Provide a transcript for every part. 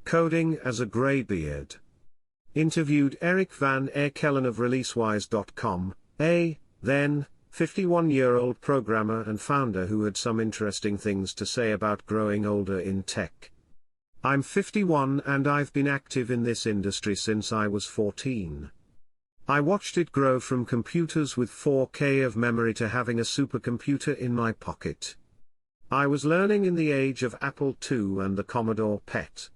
Coding as a greybeard. Interviewed Eric Van Ekelen of ReleaseWise.com, a, then, 51-year-old programmer and founder who had some interesting things to say about growing older in tech. I'm 51 and I've been active in this industry since I was 14. I watched it grow from computers with 4K of memory to having a supercomputer in my pocket. I was learning in the age of Apple II and the Commodore PET.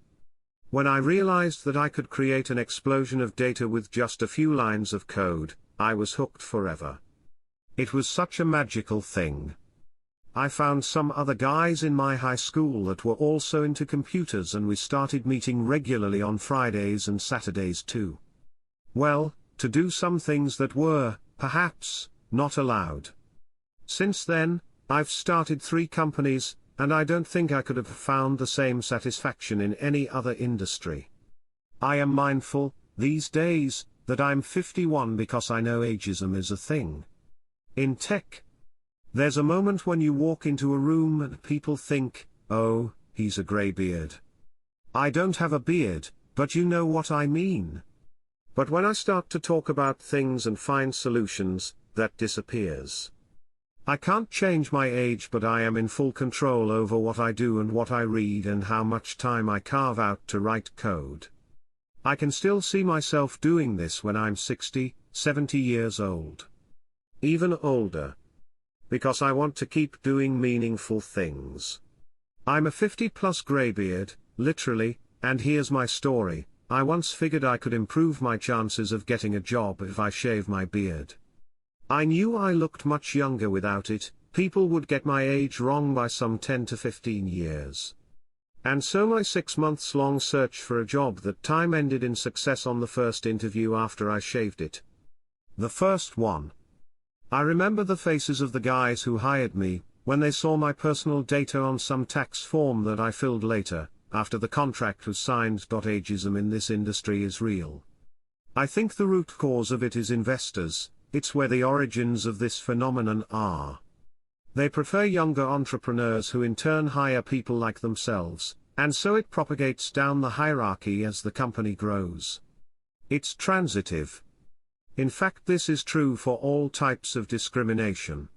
When I realized that I could create an explosion of data with just a few lines of code, I was hooked forever. It was such a magical thing. I found some other guys in my high school that were also into computers and we started meeting regularly on Fridays and Saturdays too. Well, to do some things that were, perhaps, not allowed. Since then, I've started 3 companies, and I don't think I could have found the same satisfaction in any other industry. I am mindful, these days, that I'm 51 because I know ageism is a thing. In tech, there's a moment when you walk into a room and people think, oh, he's a greybeard. I don't have a beard, but you know what I mean. But when I start to talk about things and find solutions, that disappears. I can't change my age, but I am in full control over what I do and what I read and how much time I carve out to write code. I can still see myself doing this when I'm 60, 70 years old. Even older. Because I want to keep doing meaningful things. I'm a 50-plus greybeard, literally, and here's my story. I once figured I could improve my chances of getting a job if I shave my beard. I knew I looked much younger without it, people would get my age wrong by some 10 to 15 years. And so my 6 months long search for a job that time ended in success on the first interview after I shaved it. The first one. I remember the faces of the guys who hired me, when they saw my personal data on some tax form that I filled later, after the contract was signed. Ageism in this industry is real. I think the root cause of it is investors. It's where the origins of this phenomenon are. They prefer younger entrepreneurs who in turn hire people like themselves, and so it propagates down the hierarchy as the company grows. It's transitive. In fact, this is true for all types of discrimination.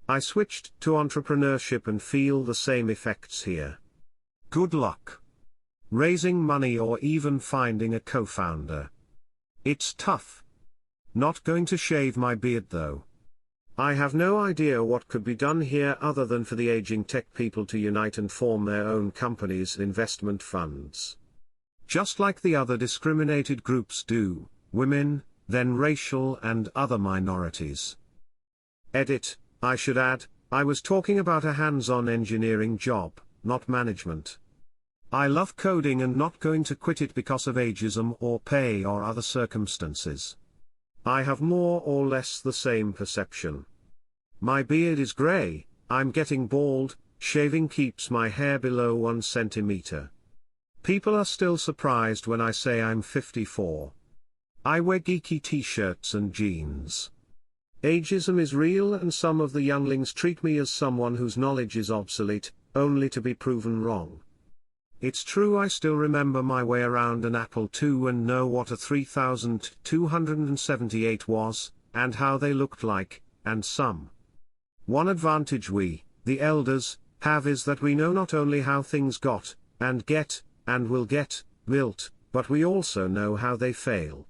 I switched to entrepreneurship and feel the same effects here. Good luck raising money or even finding a co-founder. It's tough. Not going to shave my beard though. I have no idea what could be done here other than for the aging tech people to unite and form their own companies and investment funds. Just like the other discriminated groups do, women, then racial and other minorities. Edit, I should add, I was talking about a hands-on engineering job, not management. I love coding and not going to quit it because of ageism or pay or other circumstances. I have more or less the same perception. My beard is grey, I'm getting bald, shaving keeps my hair below 1 centimeter. People are still surprised when I say I'm 54. I wear geeky t-shirts and jeans. Ageism is real and some of the younglings treat me as someone whose knowledge is obsolete, only to be proven wrong. It's true I still remember my way around an Apple II and know what a 3278 was, and how they looked like, and some. One advantage we, the elders, have is that we know not only how things got, and get, and will get, built, but we also know how they fail.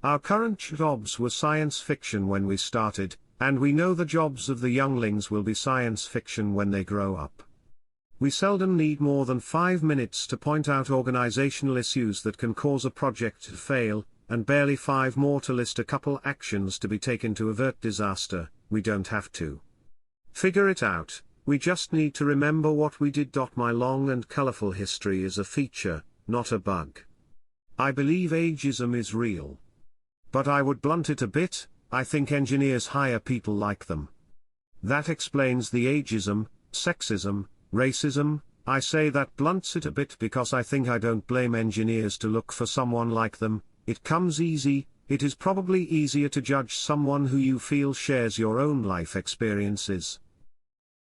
Our current jobs were science fiction when we started, and we know the jobs of the younglings will be science fiction when they grow up. We seldom need more than 5 minutes to point out organizational issues that can cause a project to fail, and barely 5 more to list a couple actions to be taken to avert disaster. We don't have to figure it out, we just need to remember what we did. My long and colorful history is a feature, not a bug. I believe ageism is real. But I would blunt it a bit, I think engineers hire people like them. That explains the ageism, sexism, racism. I say that blunts it a bit because I think I don't blame engineers to look for someone like them. It comes easy. It is probably easier to judge someone who you feel shares your own life experiences.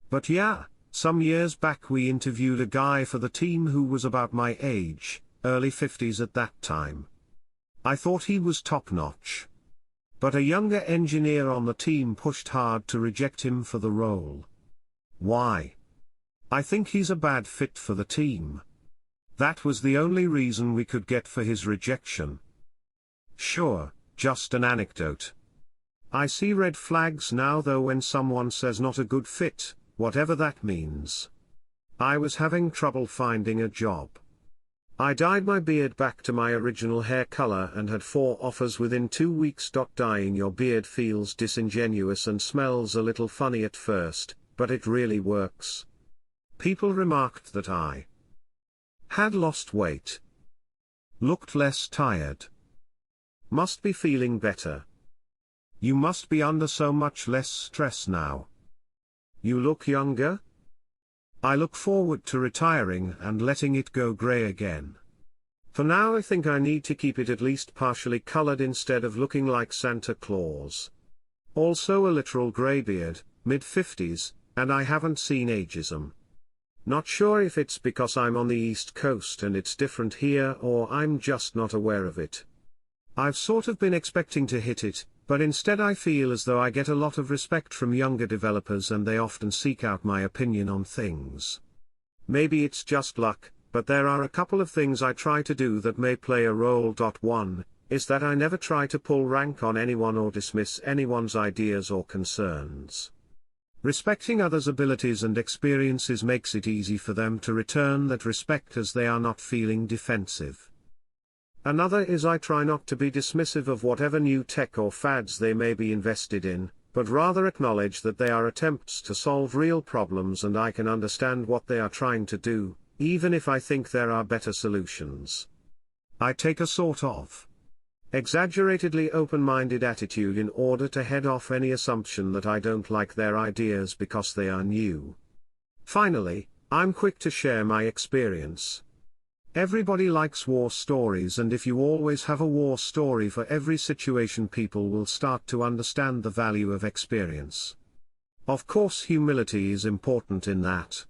But yeah, Some years back we interviewed a guy for the team who was about my age, early 50s at that time. I thought he was top-notch. But a younger engineer on the team pushed hard to reject him for the role. Why? I think he's a bad fit for the team. That was the only reason we could get for his rejection. Sure, just an anecdote. I see red flags now though when someone says not a good fit, whatever that means. I was having trouble finding a job. I dyed my beard back to my original hair color and had 4 offers within 2 weeks. Dyeing your beard feels disingenuous and smells a little funny at first, but it really works. People remarked that I had lost weight. Looked less tired. Must be feeling better. You must be under so much less stress now. You look younger? I look forward to retiring and letting it go grey again. For now I think I need to keep it at least partially colored instead of looking like Santa Claus. Also a literal greybeard, mid-50s, and I haven't seen ageism. Not sure if it's because I'm on the East Coast and it's different here or I'm just not aware of it. I've sort of been expecting to hit it, but instead I feel as though I get a lot of respect from younger developers and they often seek out my opinion on things. Maybe it's just luck, but there are a couple of things I try to do that may play a role. One is that I never try to pull rank on anyone or dismiss anyone's ideas or concerns. Respecting others' abilities and experiences makes it easy for them to return that respect as they are not feeling defensive. Another is I try not to be dismissive of whatever new tech or fads they may be invested in, but rather acknowledge that they are attempts to solve real problems and I can understand what they are trying to do, even if I think there are better solutions. I take a sort of exaggeratedly open-minded attitude in order to head off any assumption that I don't like their ideas because they are new. Finally, I'm quick to share my experience. Everybody likes war stories, and if you always have a war story for every situation, people will start to understand the value of experience. Of course, humility is important in that.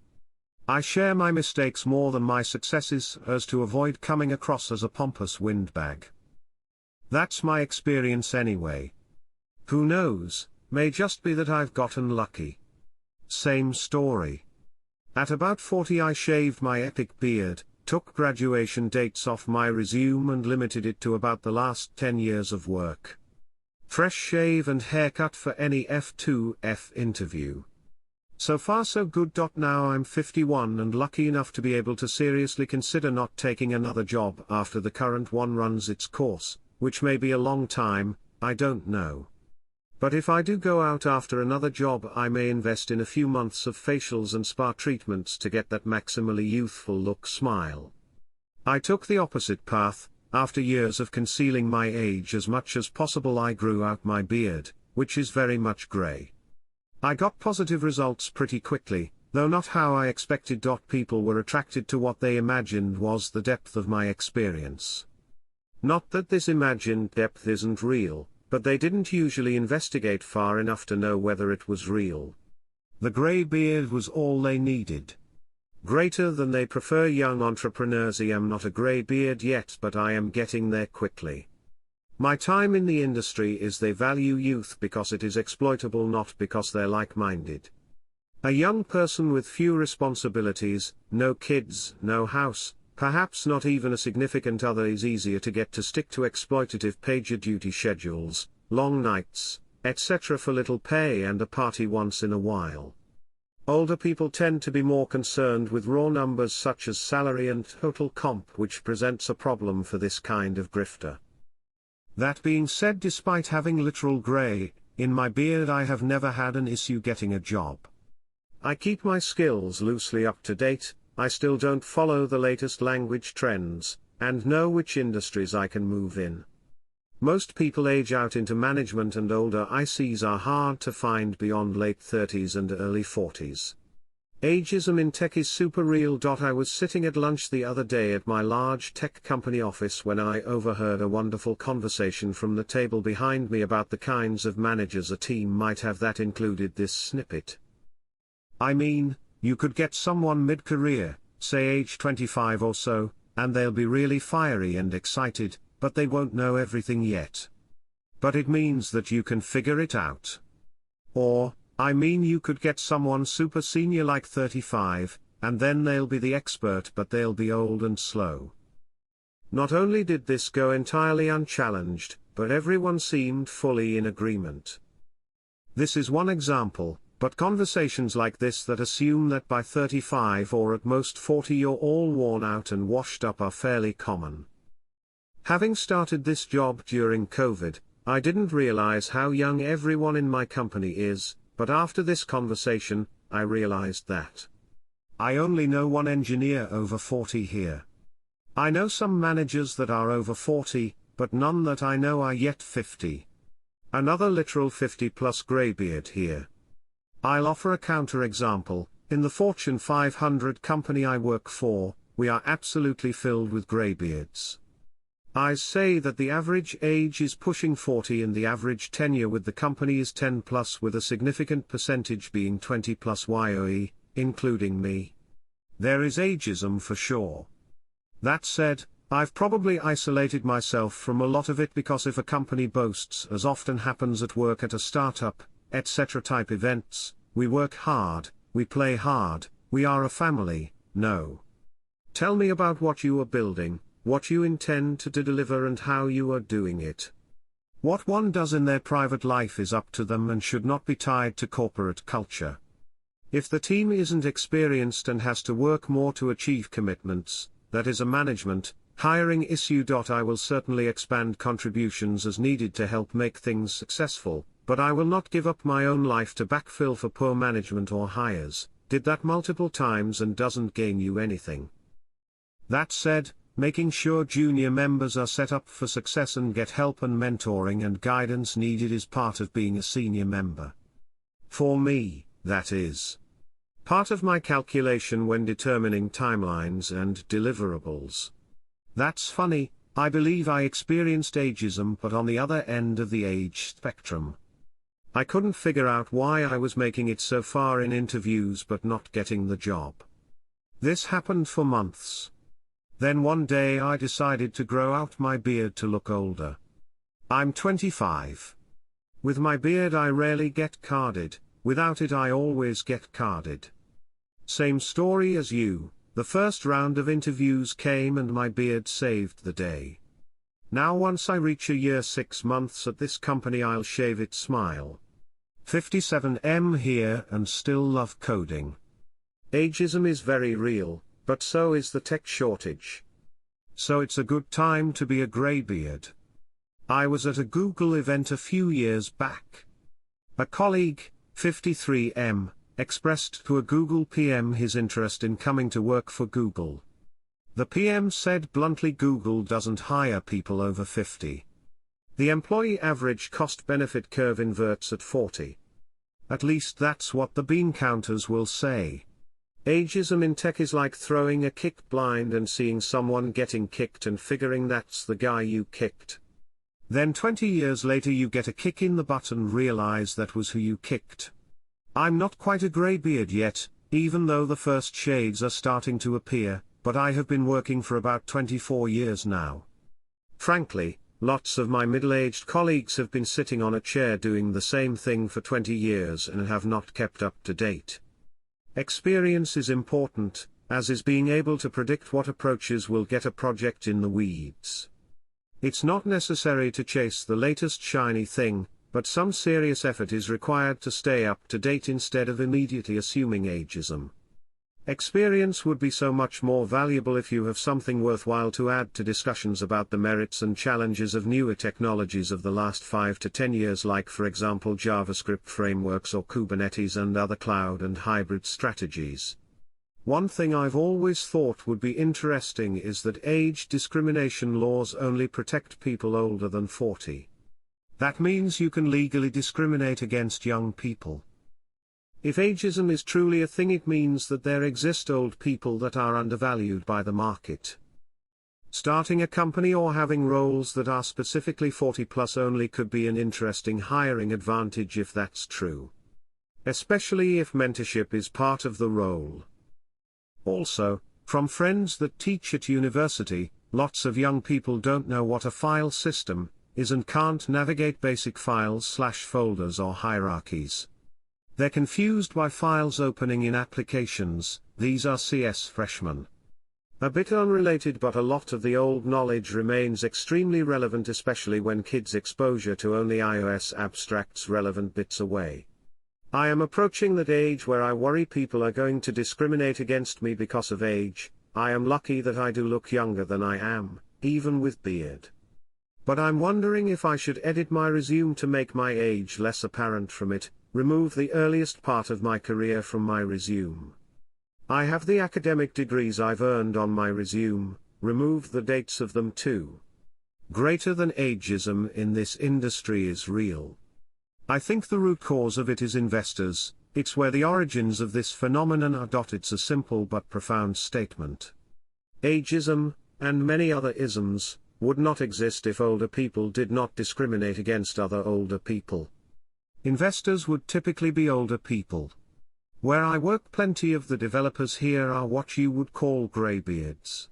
I share my mistakes more than my successes as to avoid coming across as a pompous windbag. That's my experience anyway. Who knows, may just be that I've gotten lucky. Same story. At about 40 I shaved my epic beard, took graduation dates off my resume and limited it to about the last 10 years of work. Fresh shave and haircut for any F2F interview. So far so good. Now I'm 51 and lucky enough to be able to seriously consider not taking another job after the current one runs its course, which may be a long time, I don't know. But if I do go out after another job, I may invest in a few months of facials and spa treatments to get that maximally youthful look smile. I took the opposite path. After years of concealing my age as much as possible, I grew out my beard, which is very much grey. I got positive results pretty quickly, though not how I expected. People were attracted to what they imagined was the depth of my experience. Not that this imagined depth isn't real, but they didn't usually investigate far enough to know whether it was real. The grey beard was all they needed. Greater than they prefer young entrepreneurs. I am not a grey beard yet, but I am getting there quickly. My time in the industry is they value youth because it is exploitable, not because they're like-minded. A young person with few responsibilities, no kids, no house, perhaps not even a significant other, is easier to get to stick to exploitative PagerDuty schedules, long nights, etc. for little pay and a party once in a while. Older people tend to be more concerned with raw numbers such as salary and total comp, which presents a problem for this kind of grifter. That being said, despite having literal grey in my beard, I have never had an issue getting a job. I keep my skills loosely up to date. I still don't follow the latest language trends, and know which industries I can move in. Most people age out into management, and older ICs are hard to find beyond late 30s and early 40s. Ageism in tech is super real. I was sitting at lunch the other day at my large tech company office when I overheard a wonderful conversation from the table behind me about the kinds of managers a team might have. That included this snippet. I mean, You could get someone mid-career, say age 25 or so, and they'll be really fiery and excited, but they won't know everything yet. But it means that you can figure it out. Or, I mean, you could get someone super senior like 35, and then they'll be the expert but they'll be old and slow. Not only did this go entirely unchallenged, but everyone seemed fully in agreement. This is one example, but conversations like this that assume that by 35 or at most 40 you're all worn out and washed up are fairly common. Having started this job during COVID, I didn't realize how young everyone in my company is, but after this conversation, I realized that. I only know one engineer over 40 here. I know some managers that are over 40, but none that I know are yet 50. Another literal 50-plus greybeard here. I'll offer a counter-example. In the Fortune 500 company I work for, we are absolutely filled with greybeards. I say that the average age is pushing 40 and the average tenure with the company is 10 plus, with a significant percentage being 20 plus YOE, including me. There is ageism for sure. That said, I've probably isolated myself from a lot of it, because if a company boasts, as often happens at work at a startup, etc. type events, we work hard, we play hard, we are a family, no. Tell me about what you are building, what you intend to deliver and how you are doing it. What one does in their private life is up to them and should not be tied to corporate culture. If the team isn't experienced and has to work more to achieve commitments, that is a management, hiring issue. I will certainly expand contributions as needed to help make things successful, but I will not give up my own life to backfill for poor management or hires. Did that multiple times and doesn't gain you anything. That said, making sure junior members are set up for success and get help and mentoring and guidance needed is part of being a senior member. For me, that is part of my calculation when determining timelines and deliverables. That's funny, I believe I experienced ageism, but on the other end of the age spectrum. I couldn't figure out why I was making it so far in interviews but not getting the job. This happened for months. Then one day I decided to grow out my beard to look older. I'm 25. With my beard I rarely get carded, without it I always get carded. Same story as you, the first round of interviews came and my beard saved the day. Now once I reach a year 6 months at this company I'll shave it. Smile. 57M here and still love coding. Ageism is very real, but so is the tech shortage. So it's a good time to be a greybeard. I was at a Google event a few years back. A colleague, 53M, expressed to a Google PM his interest in coming to work for Google. The PM said bluntly Google doesn't hire people over 50. The employee average cost-benefit curve inverts at 40. At least that's what the bean counters will say. Ageism in tech is like throwing a kick blind and seeing someone getting kicked and figuring that's the guy you kicked. Then 20 years later you get a kick in the butt and realize that was who you kicked. I'm not quite a greybeard yet, even though the first shades are starting to appear, but I have been working for about 24 years now. Frankly, lots of my middle-aged colleagues have been sitting on a chair doing the same thing for 20 years and have not kept up to date. Experience is important, as is being able to predict what approaches will get a project in the weeds. It's not necessary to chase the latest shiny thing, but some serious effort is required to stay up to date instead of immediately assuming ageism. Experience would be so much more valuable if you have something worthwhile to add to discussions about the merits and challenges of newer technologies of the last 5 to 10 years, like for example JavaScript frameworks or Kubernetes and other cloud and hybrid strategies. One thing I've always thought would be interesting is that age discrimination laws only protect people older than 40. That means you can legally discriminate against young people. If ageism is truly a thing, it means that there exist old people that are undervalued by the market. Starting a company or having roles that are specifically 40 plus only could be an interesting hiring advantage if that's true. especially if mentorship is part of the role. Also, from friends that teach at university, lots of young people don't know what a file system is and can't navigate basic files/folders or hierarchies. They're confused by files opening in applications. These are CS freshmen. A bit unrelated, but a lot of the old knowledge remains extremely relevant, especially when kids' exposure to only iOS abstracts relevant bits away. I am approaching that age where I worry people are going to discriminate against me because of age. I am lucky that I do look younger than I am, even with beard. But I'm wondering if I should edit my resume to make my age less apparent from it, remove the earliest part of my career from my resume. I have the academic degrees I've earned on my resume, remove the dates of them too. Greater than ageism in this industry is real. I think the root cause of it is investors. It's where the origins of this phenomenon are. It's a simple but profound statement. Ageism, and many other isms, would not exist if older people did not discriminate against other older people. Investors would typically be older people. Where I work, plenty of the developers here are what you would call greybeards.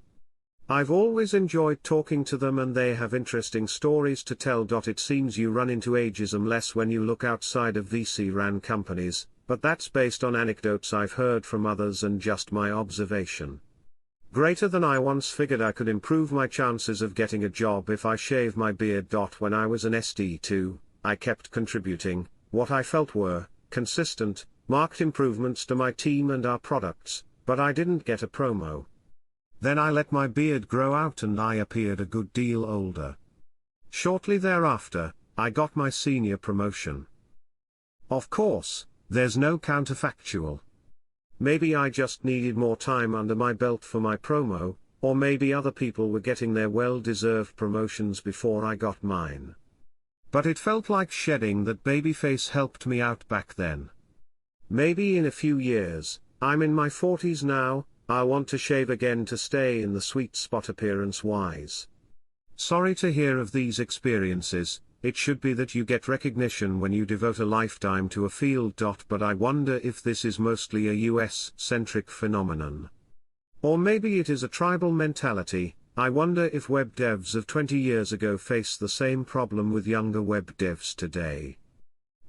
I've always enjoyed talking to them and they have interesting stories to tell. It seems you run into ageism less when you look outside of VC-ran companies, but that's based on anecdotes I've heard from others and just my observation. Greater than I once figured I could improve my chances of getting a job if I shave my beard. When I was an SD2, I kept contributing what I felt were consistent, marked improvements to my team and our products, but I didn't get a promo. Then I let my beard grow out and I appeared a good deal older. Shortly thereafter, I got my senior promotion. Of course, there's no counterfactual. Maybe I just needed more time under my belt for my promo, or maybe other people were getting their well-deserved promotions before I got mine. But it felt like shedding that babyface helped me out back then. Maybe in a few years, I'm in my 40s now, I'll want to shave again to stay in the sweet spot appearance-wise. Sorry to hear of these experiences. It should be that you get recognition when you devote a lifetime to a field. But I wonder if this is mostly a US-centric phenomenon. Or maybe it is a tribal mentality. I wonder if web devs of 20 years ago face the same problem with younger web devs today.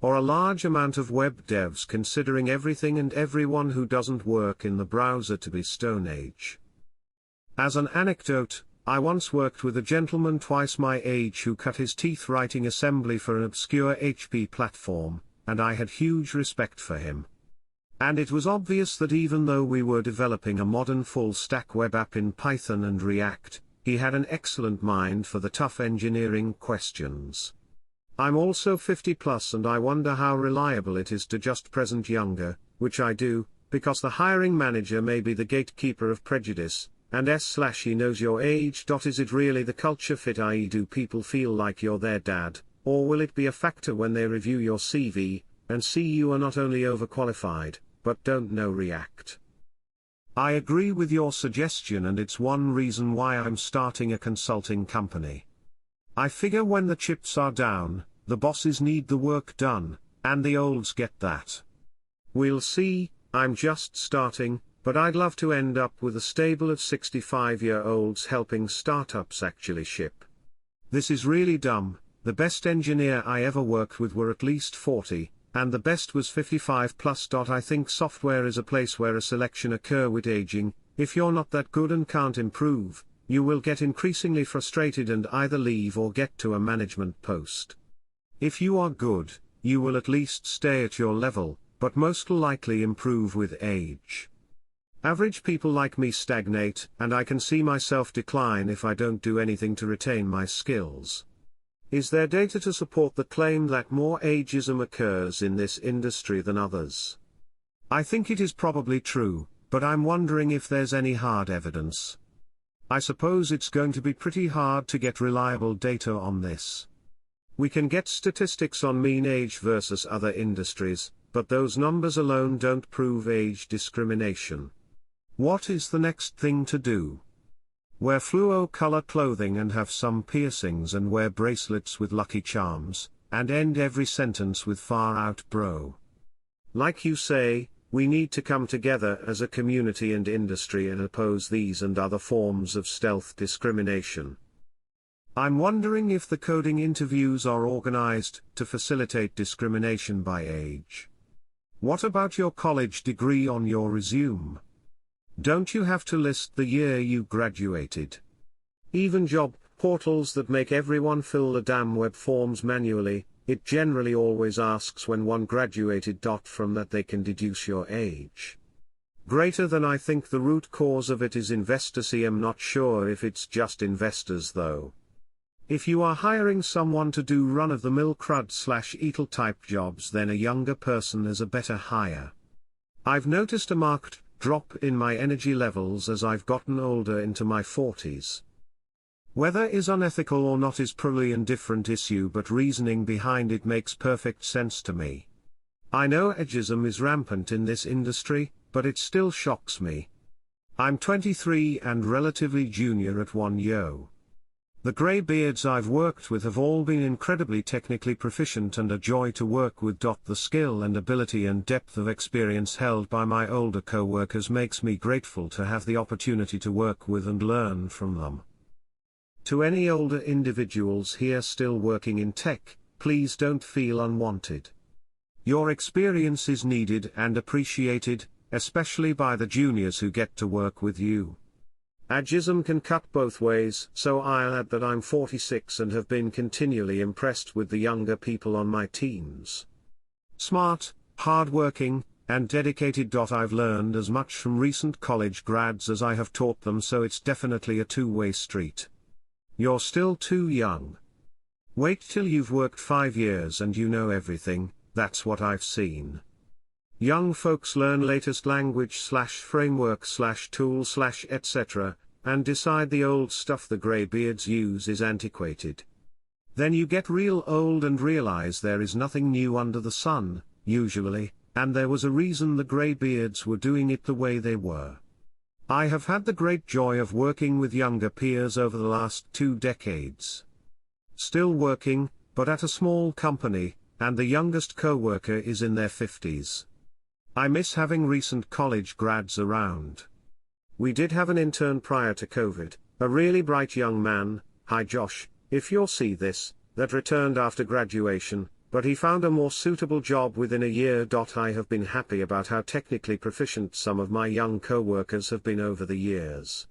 Or a large amount of web devs considering everything and everyone who doesn't work in the browser to be Stone Age. As an anecdote, I once worked with a gentleman twice my age who cut his teeth writing assembly for an obscure HP platform, and I had huge respect for him. And it was obvious that even though we were developing a modern full-stack web app in Python and React, he had an excellent mind for the tough engineering questions. I'm also 50 plus and I wonder how reliable it is to just present younger, which I do, because the hiring manager may be the gatekeeper of prejudice, and he knows your age. Is it really the culture fit, i.e. do people feel like you're their dad, or will it be a factor when they review your CV, and see you are not only overqualified, but don't know React? I agree with your suggestion and it's one reason why I'm starting a consulting company. I figure when the chips are down, the bosses need the work done, and the olds get that. We'll see. I'm just starting, but I'd love to end up with a stable of 65-year-olds helping startups actually ship. This is really dumb. The best engineer I ever worked with were at least 40, and the best was 55 plus. I think software is a place where a selection occur with aging. If you're not that good and can't improve, you will get increasingly frustrated and either leave or get to a management post. If you are good, you will at least stay at your level, but most likely improve with age. Average people like me stagnate, and I can see myself decline if I don't do anything to retain my skills. Is there data to support the claim that more ageism occurs in this industry than others? I think it is probably true, but I'm wondering if there's any hard evidence. I suppose it's going to be pretty hard to get reliable data on this. We can get statistics on mean age versus other industries, but those numbers alone don't prove age discrimination. What is the next thing to do? Wear fluo color clothing and have some piercings and wear bracelets with Lucky Charms, and end every sentence with far out bro. Like you say, we need to come together as a community and industry and oppose these and other forms of stealth discrimination. I'm wondering if the coding interviews are organized to facilitate discrimination by age. What about your college degree on your resume? Don't you have to list the year you graduated? Even job portals that make everyone fill the damn web forms manually, it generally always asks when one graduated. From that they can deduce your age. Greater than I think the root cause of it is investors. I'm not sure if it's just investors though. If you are hiring someone to do run-of-the-mill crud/eatle type jobs, then a younger person is a better hire. I've noticed a marked drop in my energy levels as I've gotten older into my 40s. Whether is unethical or not is probably a different issue, but reasoning behind it makes perfect sense to me. I know ageism is rampant in this industry, but it still shocks me. I'm 23 and relatively junior at 1 year. The greybeards I've worked with have all been incredibly technically proficient and a joy to work with. The skill and ability and depth of experience held by my older co-workers makes me grateful to have the opportunity to work with and learn from them. To any older individuals here still working in tech, please don't feel unwanted. Your experience is needed and appreciated, especially by the juniors who get to work with you. Ageism can cut both ways, so I'll add that I'm 46 and have been continually impressed with the younger people on my teams. Smart, hardworking, and dedicated. I've learned as much from recent college grads as I have taught them, so it's definitely a two-way street. You're still too young. Wait till you've worked 5 years and you know everything. That's what I've seen. Young folks learn latest language/framework/tool/etc., and decide the old stuff the greybeards use is antiquated. Then you get real old and realize there is nothing new under the sun, usually, and there was a reason the greybeards were doing it the way they were. I have had the great joy of working with younger peers over the last 2 decades. Still working, but at a small company, and the youngest co-worker is in their 50s. I miss having recent college grads around. We did have an intern prior to COVID, a really bright young man, hi Josh, if you'll see this, that returned after graduation, but he found a more suitable job within a year. I have been happy about how technically proficient some of my young co-workers have been over the years.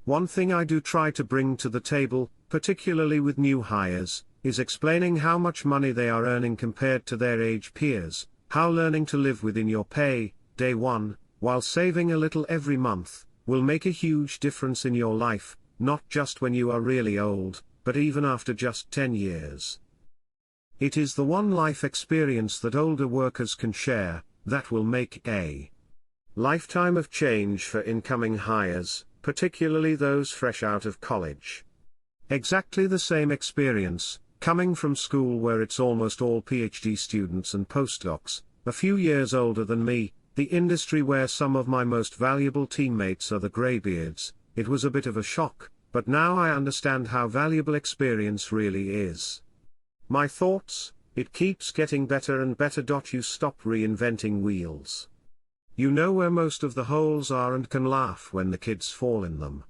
One thing I do try to bring to the table, particularly with new hires, is explaining how much money they are earning compared to their age peers, how learning to live within your pay, day one, while saving a little every month, will make a huge difference in your life, not just when you are really old, but even after just 10 years. It is the one life experience that older workers can share, that will make a lifetime of change for incoming hires, particularly those fresh out of college. Exactly the same experience, coming from school where it's almost all PhD students and postdocs, a few years older than me, the industry where some of my most valuable teammates are the greybeards. It was a bit of a shock, but now I understand how valuable experience really is. My thoughts: it keeps getting better and better. You stop reinventing wheels. You know where most of the holes are and can laugh when the kids fall in them.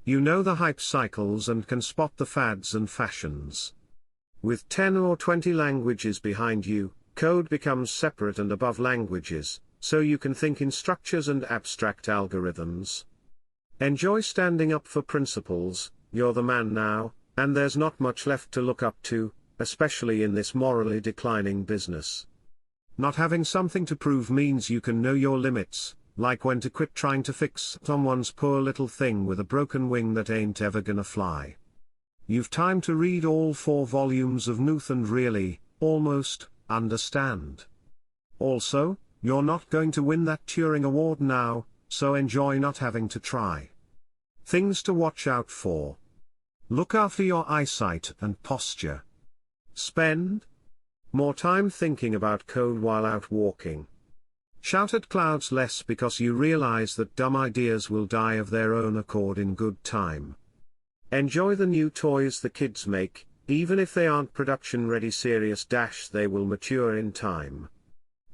You know the hype cycles and can spot the fads and fashions. With 10 or 20 languages behind you, code becomes separate and above languages, so you can think in structures and abstract algorithms. Enjoy standing up for principles. You're the man now, and there's not much left to look up to, especially in this morally declining business. Not having something to prove means you can know your limits, like when to quit trying to fix someone's poor little thing with a broken wing that ain't ever gonna fly. You've time to read all 4 volumes of Nuth and really, almost, understand. Also, you're not going to win that Turing Award now, so enjoy not having to try. Things to watch out for. Look after your eyesight and posture. Spend more time thinking about code while out walking. Shout at clouds less because you realize that dumb ideas will die of their own accord in good time. Enjoy the new toys the kids make, even if they aren't production ready. Serious - they will mature in time.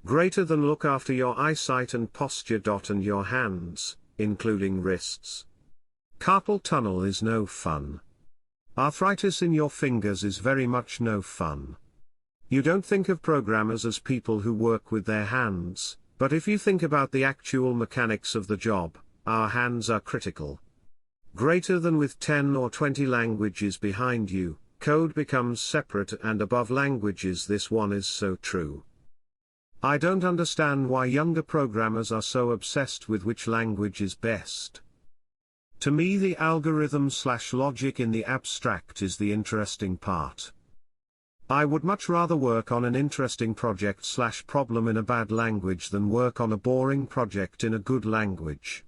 Greater than look after your eyesight and posture. And your hands, including wrists. Carpal tunnel is no fun. Arthritis in your fingers is very much no fun. You don't think of programmers as people who work with their hands, but if you think about the actual mechanics of the job, our hands are critical. Greater than with 10 or 20 languages behind you, code becomes separate and above languages. This one is so true. I don't understand why younger programmers are so obsessed with which language is best. To me, the algorithm/logic in the abstract is the interesting part. I would much rather work on an interesting project/problem in a bad language than work on a boring project in a good language.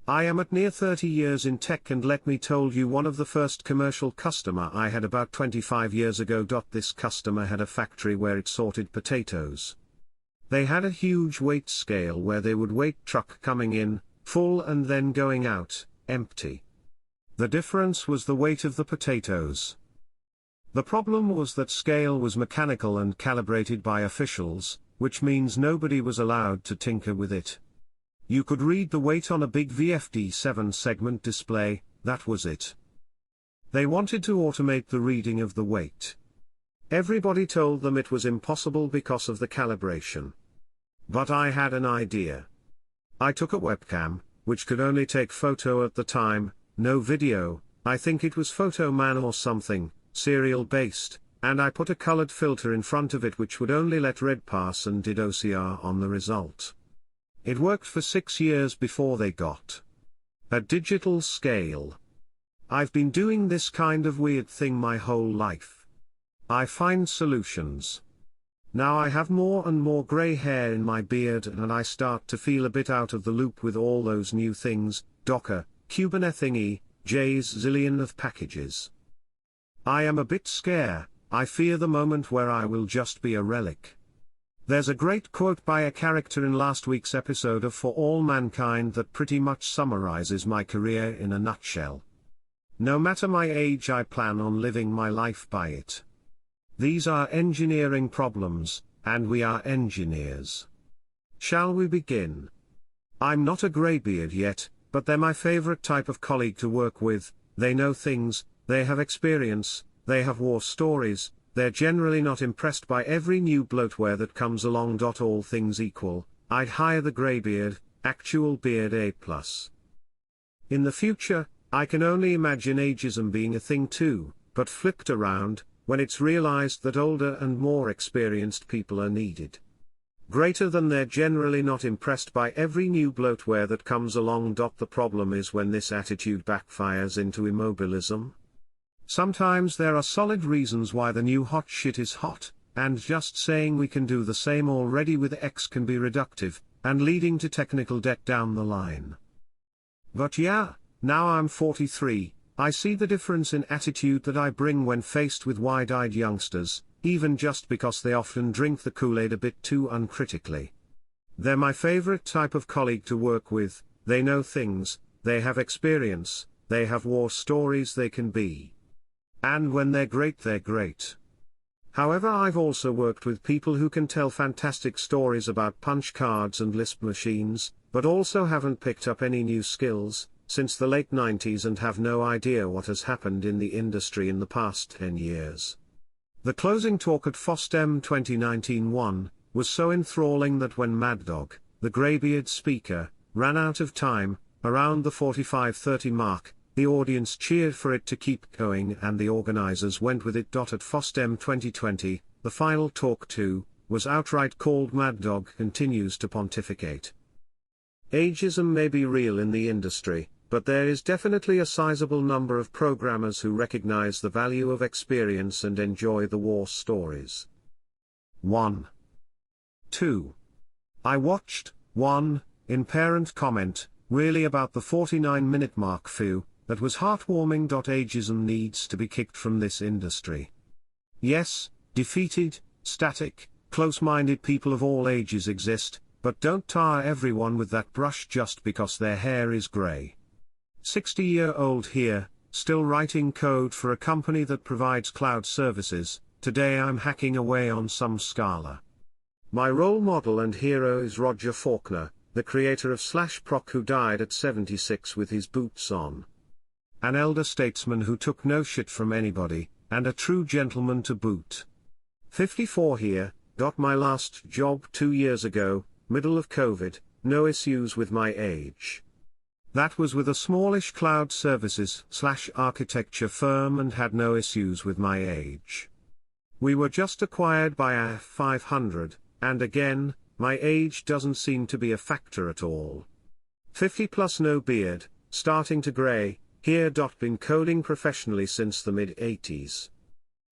I am at near 30 years in tech, and let me tell you, one of the first commercial customer I had about 25 years ago. This customer had a factory where it sorted potatoes. They had a huge weight scale where they would weight truck coming in, full, and then going out, empty. The difference was the weight of the potatoes. The problem was that scale was mechanical and calibrated by officials, which means nobody was allowed to tinker with it. You could read the weight on a big VFD 7-segment display, that was it. They wanted to automate the reading of the weight. Everybody told them it was impossible because of the calibration. But I had an idea. I took a webcam, which could only take photo at the time, no video, I think it was Photo Man or something, serial-based, and I put a colored filter in front of it which would only let red pass and did OCR on the result. It worked for 6 years before they got a digital scale. I've been doing this kind of weird thing my whole life. I find solutions. Now I have more and more gray hair in my beard, and I start to feel a bit out of the loop with all those new things, Docker, Kubernetes, J's zillion of packages. I am a bit scared. I fear the moment where I will just be a relic. There's a great quote by a character in last week's episode of For All Mankind that pretty much summarizes my career in a nutshell. No matter my age, I plan on living my life by it. These are engineering problems, and we are engineers. Shall we begin? I'm not a greybeard yet, but they're my favorite type of colleague to work with. They know things, they have experience, they have war stories. They're generally not impressed by every new bloatware that comes along. All things equal, I'd hire the greybeard, actual beard A+. In the future, I can only imagine ageism being a thing too, but flipped around, when it's realized that older and more experienced people are needed. Greater than they're generally not impressed by every new bloatware that comes along. The problem is when this attitude backfires into immobilism. Sometimes there are solid reasons why the new hot shit is hot, and just saying we can do the same already with X can be reductive, and leading to technical debt down the line. But yeah, now I'm 43, I see the difference in attitude that I bring when faced with wide-eyed youngsters, even just because they often drink the Kool-Aid a bit too uncritically. They're my favorite type of colleague to work with. They know things, they have experience, they have war stories they can be. And when they're great, they're great. However, I've also worked with people who can tell fantastic stories about punch cards and Lisp machines, but also haven't picked up any new skills since the late 90s and have no idea what has happened in the industry in the past 10 years. The closing talk at FOSDEM 2019-1 was so enthralling that when Mad Dog, the greybeard speaker, ran out of time, around the 45-30 mark, the audience cheered for it to keep going and the organizers went with it. At FOSDEM 2020, the final talk too, was outright called Mad Dog Continues to Pontificate. Ageism may be real in the industry, but there is definitely a sizable number of programmers who recognize the value of experience and enjoy the war stories. 1. 2. I watched, 1, in parent comment, really about the 49-minute mark. Phew, that was heartwarming. Ageism needs to be kicked from this industry. Yes, defeated, static, close-minded people of all ages exist, but don't tar everyone with that brush just because their hair is grey. 60-year-old here, still writing code for a company that provides cloud services. Today I'm hacking away on some Scala. My role model and hero is Roger Faulkner, the creator of /Proc, who died at 76 with his boots on. An elder statesman who took no shit from anybody, and a true gentleman to boot. 54 here. Got my last job 2 years ago, middle of COVID, no issues with my age. That was with a smallish cloud services / architecture firm and had no issues with my age. We were just acquired by a 500, and again, my age doesn't seem to be a factor at all. 50 plus, no beard, starting to grey, here. Been coding professionally since the mid-80s.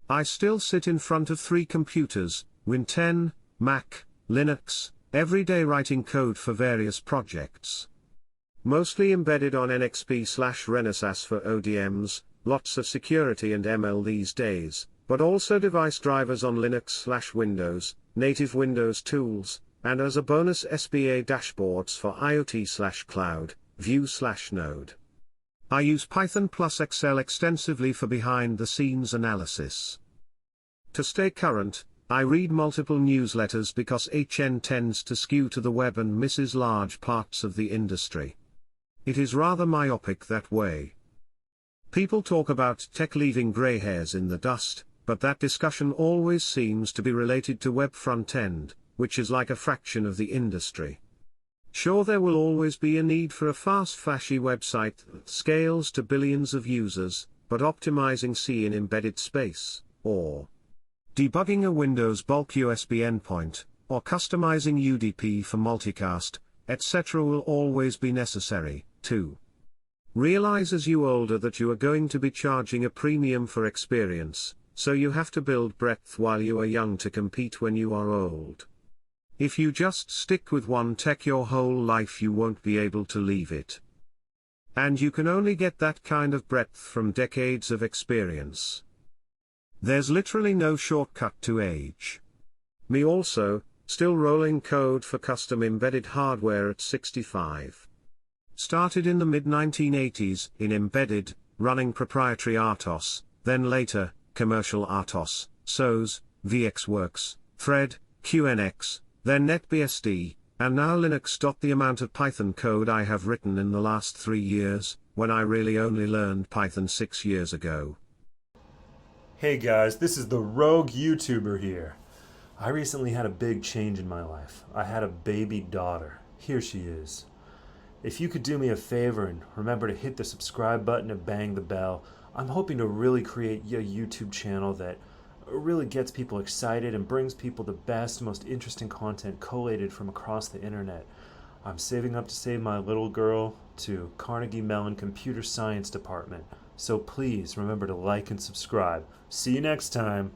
I still sit in front of 3 computers, Win 10, Mac, Linux, every day writing code for various projects. Mostly embedded on NXP / Renesas for ODMs, lots of security and ML these days, but also device drivers on Linux / Windows, native Windows tools, and as a bonus SBA dashboards for IoT / cloud, View / Node. I use Python plus Excel extensively for behind-the-scenes analysis. To stay current, I read multiple newsletters because HN tends to skew to the web and misses large parts of the industry. It is rather myopic that way. People talk about tech leaving gray hairs in the dust, but that discussion always seems to be related to web front-end, which is like a fraction of the industry. Sure, there will always be a need for a fast, flashy website that scales to billions of users, but optimizing C in embedded space, or debugging a Windows bulk USB endpoint, or customizing UDP for multicast, etc. will always be necessary, too. Realize as you older that you are going to be charging a premium for experience, so you have to build breadth while you are young to compete when you are old. If you just stick with one tech your whole life, you won't be able to leave it. And you can only get that kind of breadth from decades of experience. There's literally no shortcut to age. Me also, still rolling code for custom embedded hardware at 65. Started in the mid-1980s in embedded, running proprietary RTOS, then later, commercial RTOS, SOS, VxWorks, Thread, QNX, then NetBSD, and now Linux. The amount of Python code I have written in the last 3 years, when I really only learned Python 6 years ago. Hey guys, this is the Rogue YouTuber here. I recently had a big change in my life. I had a baby daughter. Here she is. If you could do me a favor and remember to hit the subscribe button and bang the bell, I'm hoping to really create a YouTube channel that really gets people excited and brings people the best, most interesting content collated from across the internet. I'm saving up to save my little girl to Carnegie Mellon Computer Science Department. So please remember to like and subscribe. See you next time.